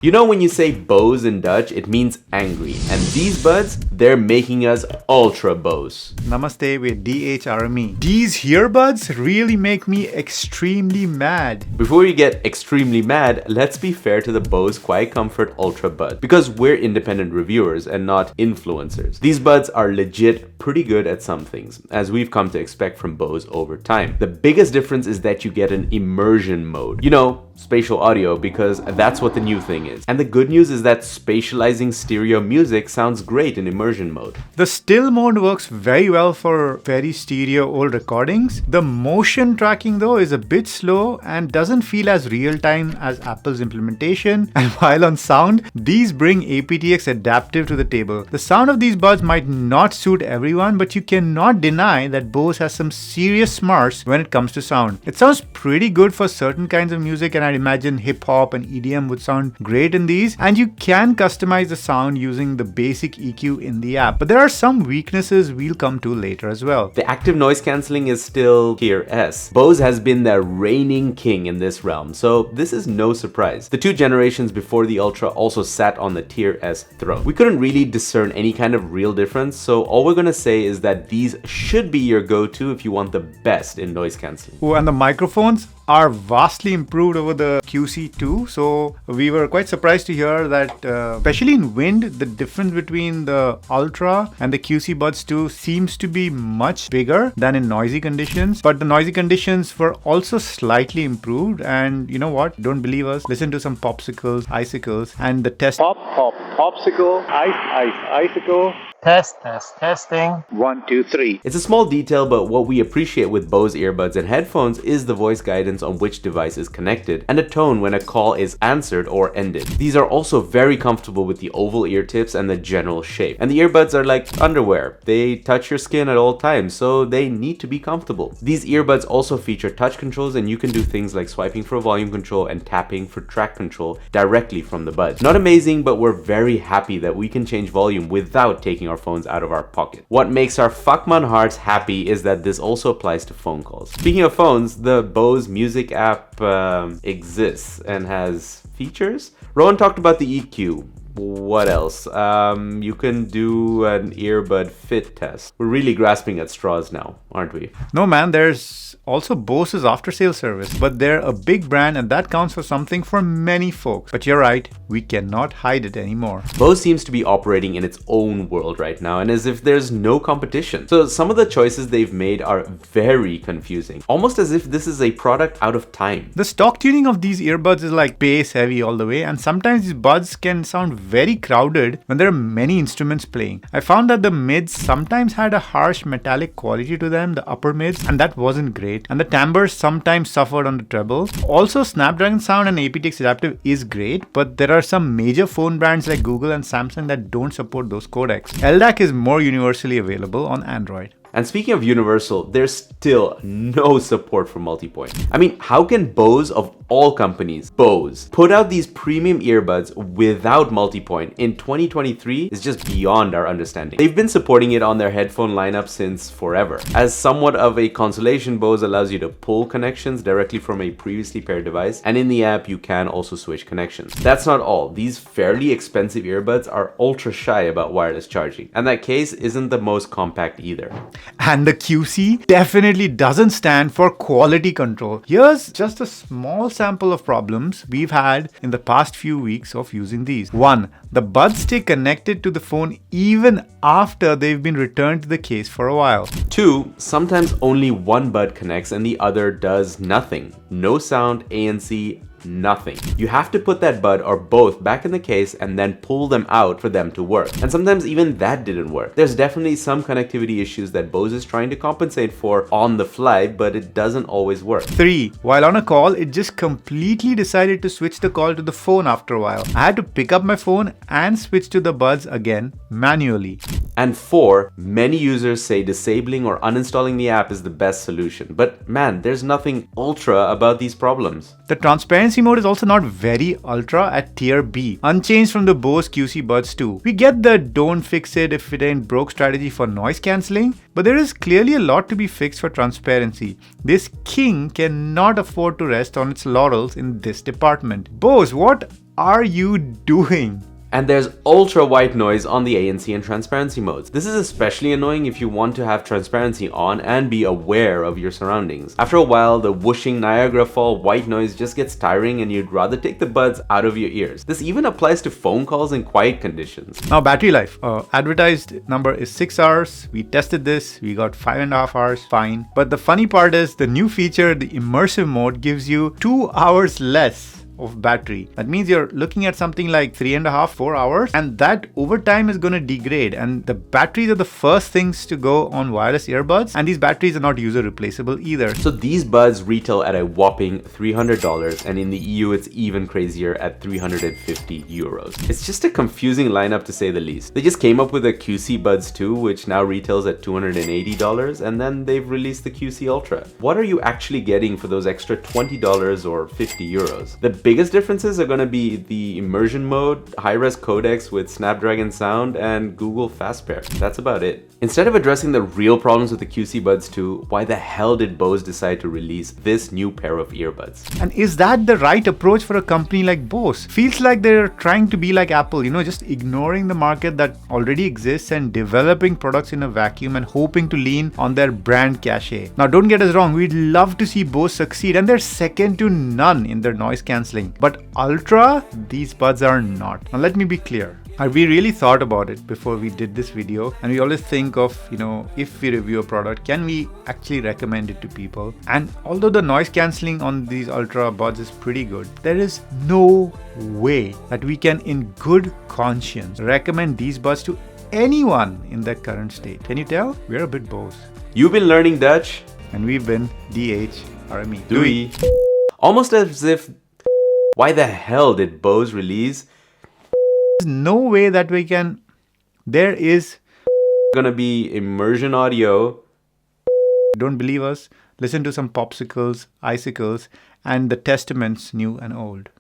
You know when you say Bose in Dutch, it means angry. And these buds, they're making us ultra Bose. Namaste with DHRME. These earbuds really make me extremely mad. Before you get extremely mad, let's be fair to the Bose QuietComfort Ultra bud, because we're independent reviewers and not influencers. These buds are legit pretty good at some things, as we've come to expect from Bose over time. The biggest difference is that you get an immersion mode. You know, spatial audio, because that's what the new thing is. And the good news is that spatializing stereo music sounds great in immersion mode. The still mode works very well for very stereo old recordings. The motion tracking though is a bit slow and doesn't feel as real time as Apple's implementation. And while on sound, these bring aptX adaptive to the table. The sound of these buds might not suit everyone, but you cannot deny that Bose has some serious smarts when it comes to sound. It sounds pretty good for certain kinds of music, and I'd imagine hip hop and EDM would sound great in these, and you can customize the sound using the basic EQ in the app. But there are some weaknesses we'll come to later as well. The active noise cancelling is still tier S. Bose has been the reigning king in this realm, so this is no surprise. The two generations before the Ultra also sat on the tier S throne. We couldn't really discern any kind of real difference, so all we're gonna say is that these should be your go-to if you want the best in noise cancelling. Oh, and the microphones are vastly improved over the QC2, so we were quite surprised to hear that especially in wind, the difference between the Ultra and the QC Buds 2 seems to be much bigger than in noisy conditions, but the noisy conditions were also slightly improved. And you know what, don't believe us, listen to some popsicles, icicles, and the test. Popsicle, icicle. Testing. 1, 2, 3. It's a small detail, but what we appreciate with Bose earbuds and headphones is the voice guidance on which device is connected and a tone when a call is answered or ended. These are also very comfortable with the oval ear tips and the general shape. And the earbuds are like underwear. They touch your skin at all times, so they need to be comfortable. These earbuds also feature touch controls, and you can do things like swiping for volume control and tapping for track control directly from the buds. Not amazing, but we're very happy that we can change volume without taking our phones out of our pocket. What makes our fuckman hearts happy is that this also applies to phone calls. Speaking of phones, the Bose Music app exists and has features. Rowan talked about the EQ. What else? You can do an earbud fit test. We're really grasping at straws now, aren't we? No man, there's also Bose's after sale service, but they're a big brand and that counts for something for many folks. But you're right, we cannot hide it anymore. Bose seems to be operating in its own world right now, and as if there's no competition. So some of the choices they've made are very confusing, almost as if this is a product out of time. The stock tuning of these earbuds is like bass heavy all the way, and sometimes these buds can sound very crowded when there are many instruments playing. I found that the mids sometimes had a harsh metallic quality to them, the upper mids, and that wasn't great. And the timbres sometimes suffered on the trebles. Also, Snapdragon sound and aptX adaptive is great, but there are some major phone brands like Google and Samsung that don't support those codecs. LDAC is more universally available on Android. And speaking of universal, there's still no support for multipoint. I mean, how can Bose of all companies, Bose, put out these premium earbuds without multipoint in 2023 is just beyond our understanding. They've been supporting it on their headphone lineup since forever. As somewhat of a consolation, Bose allows you to pull connections directly from a previously paired device, and in the app you can also switch connections. That's not all. These fairly expensive earbuds are ultra shy about wireless charging, and that case isn't the most compact either. And the QC definitely doesn't stand for quality control. Here's just a small sample of problems we've had in the past few weeks of using these. 1. The buds stay connected to the phone even after they've been returned to the case for a while. 2. Sometimes only one bud connects and the other does nothing. No sound, ANC, nothing. You have to put that bud or both back in the case and then pull them out for them to work. And sometimes even that didn't work. There's definitely some connectivity issues that Bose is trying to compensate for on the fly, but it doesn't always work. 3. While on a call, it just completely decided to switch the call to the phone after a while. I had to pick up my phone and switch to the buds again manually. And 4, many users say disabling or uninstalling the app is the best solution. But man, there's nothing ultra about these problems. The transparency mode is also not very ultra at tier B, unchanged from the Bose QC Buds 2. We get the don't fix it if it ain't broke strategy for noise cancelling, but there is clearly a lot to be fixed for transparency. This king cannot afford to rest on its laurels in this department. Bose, what are you doing? And there's ultra white noise on the ANC and transparency modes. This is especially annoying if you want to have transparency on and be aware of your surroundings. After a while, the whooshing Niagara Fall white noise just gets tiring and you'd rather take the buds out of your ears. This even applies to phone calls in quiet conditions. Now battery life, advertised number is 6 hours. We tested this, we got 5.5 hours, fine. But the funny part is the new feature, the immersive mode, gives you 2 hours less of battery. That means you're looking at something like 3.5-4 hours, and that over time is going to degrade. And the batteries are the first things to go on wireless earbuds, and these batteries are not user replaceable either. So these buds retail at a whopping $300, and in the EU it's even crazier at 350 euros. It's just a confusing lineup to say the least. They just came up with a QC Buds 2, which now retails at $280, and then they've released the QC Ultra. What are you actually getting for those extra $20 or 50 euros? The biggest differences are going to be the immersion mode, high-res codecs with Snapdragon sound, and Google Fast Pair. That's about it. Instead of addressing the real problems with the QC Buds 2, why the hell did Bose decide to release this new pair of earbuds? And is that the right approach for a company like Bose? Feels like they're trying to be like Apple, just ignoring the market that already exists and developing products in a vacuum and hoping to lean on their brand cachet. Now don't get us wrong, we'd love to see Bose succeed, and they're second to none in their noise cancelling. But Ultra, these buds are not. Now let me be clear. We really thought about it before we did this video, and we always think of, if we review a product, can we actually recommend it to people? And although the noise cancelling on these Ultra buds is pretty good, there is no way that we can in good conscience recommend these buds to anyone in their current state. Can you tell? We're a bit Bose. You've been learning Dutch. And we've been DHRME. Doei. Almost as if, why the hell did Bose release? There's no way that we can. There is gonna be immersion audio. Don't believe us? Listen to some popsicles, icicles, and the testaments new and old.